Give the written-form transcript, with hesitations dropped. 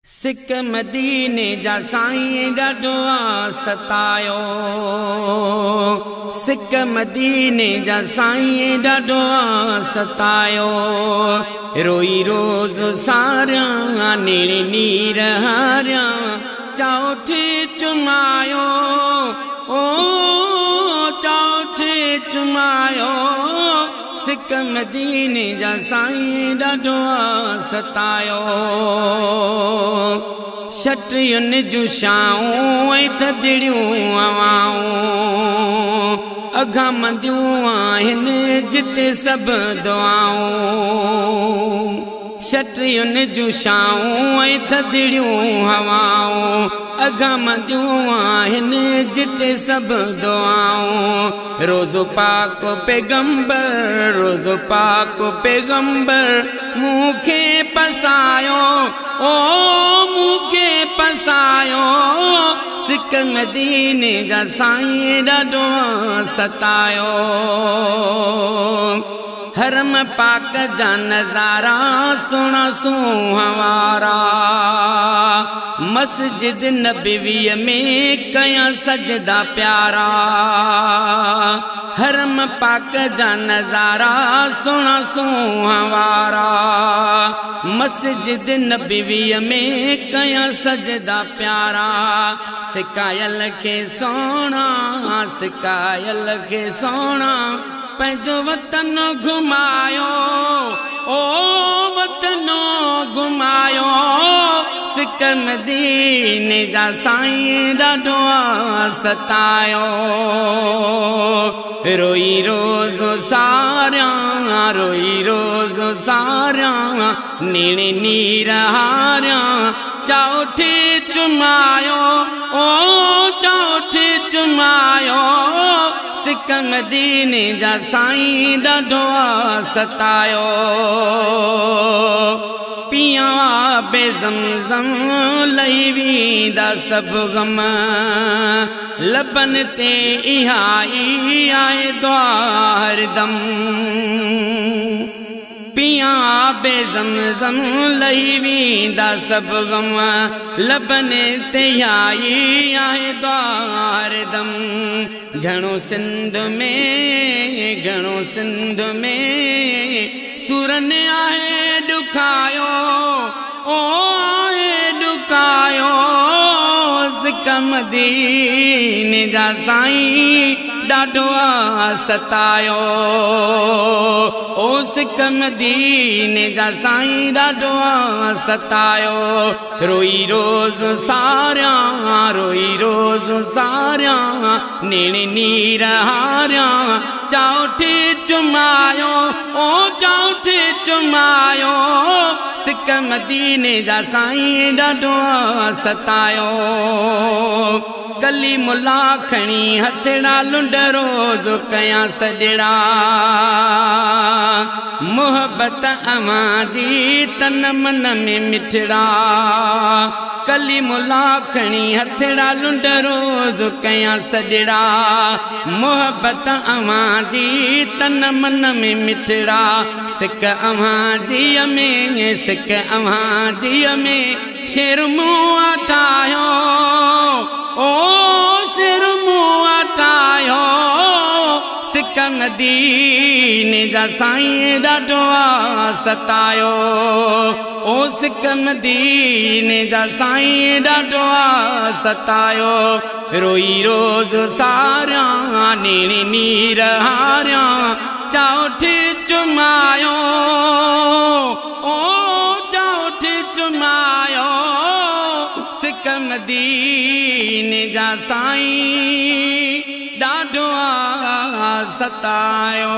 सिक मदीने जा साईं ॾाढो सतायो। सिक मदीने जा साईं ॾाढो सतायो। रोई रोज़ सारियां नीड़ी नीर हारियां चौथे चुमायो। ओ चौथे चुमायो। सिक मदीने जा साईं ॾाढो सतायो। छटियुनि जूं छाऊं ऐं थधिड़ियूं हवाऊं अघा मंदियूं आहिनि जिते सभु दुआऊं। छटियुनि जूं छाऊं ऐं थधिड़ियूं हवाऊं अघा मंदियूं आहिनि जिते सभु दुआऊं। रोज़ो पाक पैगंबर रोज़ो पाक पैगंबर मूंखे पसायो। ओ मूंखे पसायो। सिक मदीने जा साईं ॾाढो सतायो। हरम पाक जा नज़ारा सुहिणा सुहावारा मस्जिद नबवीअ में कया सजदा प्यारा। हरम पाक जा नज़ारा सुहिणा सुहावारा मस्जिद नबवीअ में कया सजदा प्यारा। सिकायल खे सोना सिकायल खे सोना पंहिंजो वतन घुमायो। ओ वतन घुमायो। सिक मदीने जा साईं ॾाढो सतायो। रोई रोज़ सारियां रोई रोज़ सारियां नीड़े नीर हारियां चौथे चुमायो। ओ चौथे चुमायो। सिक मदीने जा साईं ॾाढो सतायो। पिया बेज़मज़म लही वेंदा सभु ग़म लबनि ते इहा ई आहे दुआ हरदम। पिया बेज़मज़म लही वेंदा सभु ग़म लबनि ते इहा ई आहे दुआ हरदम। घणो सिंध में घणो सिंध में सुरन आहे ॾुखायो। ओ आहे ॾुखायो। सिक मदीने जा साईं ॾाढो सतायो। ओ सिक मदीने जा साईं ॾाढो सतायो। रोई रोज़ सारियां रोई रोज़ सारियां नीड़े नीर हारियां चौथे चुमायो। ओ चौथे चुमायो। सिक मदीने जा साईं ॾाढो सतायो। कली मुला खणी हथड़ा लुंड रोज़ कया सजड़ा मोहब्बत अवां जी तन मन में मिठड़ा। कली मुला खणी हथड़ा लुंड रोज़ कया सजड़ा मोहब्बत अवां जी तन मन में मिठड़ा। सिक अवां जीअ में सिक अवां जीअ में शेर मुआ ठाहियो। ओ शेर मुआ ठाहियो। सिक मदीने जा साईं ॾाढो सतायो। ओ सिक मदीने जा साईं ॾाढो सतायो। रोई रोज़ सारियां नीड़ी नीर हारियां चौथे चुमायो। ओ चौथे चुमायो। सिक मदीने जा साईं ॾाढो सतायो।